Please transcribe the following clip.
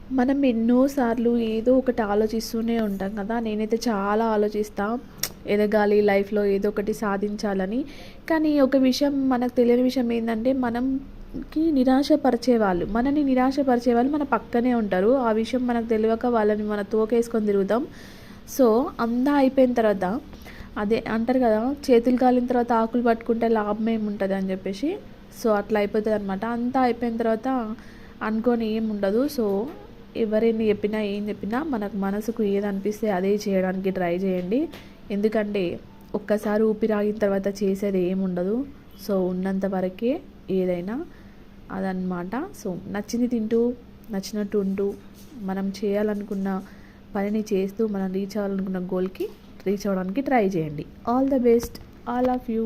మనం ఎన్నోసార్లు ఏదో ఒకటి ఆలోచిస్తూనే ఉంటాం కదా. నేనైతే చాలా ఆలోచిస్తా, ఎదగాలి లైఫ్‌లో ఏదో ఒకటి సాధించాలని. కానీ ఒక విషయం మనకు తెలియని విషయం ఏందంటే, మనని నిరాశపరిచేవాళ్ళు మన పక్కనే ఉంటారు. ఆ విషయం మనకు తెలవక వాళ్ళని మన తోకేసుకొని తిరుగుతాం. సో, అంతా అయిపోయిన తర్వాత అదే అంటారు కదా, చేతులు కాలిన తర్వాత ఆకులు పట్టుకుంటే లాభం ఏముంటది అని చెప్పేసి. సో, అట్లా అయిపోతదనమాట. అంతా అయిపోయిన తర్వాత అనుకోని ఏముండదు. సో, ఎవరెన్ని చెప్పినా, ఏం చెప్పినా మనకు మనసుకు ఏదనిపిస్తే అదే చేయడానికి ట్రై చేయండి. ఎందుకంటే ఒక్కసారి ఊపిరాగిన తర్వాత చేసేది ఏముండదు. సో, ఉన్నంత వరకే ఏదైనా అదనమాట. సో, నచ్చింది తింటూ, నచ్చినట్టు ఉంటూ, మనం చేయాలనుకున్న పనిని చేస్తూ, మనం రీచ్ అవ్వాలనుకున్న గోల్‌కి రీచ్ అవ్వడానికి ట్రై చేయండి. All the best. All of you.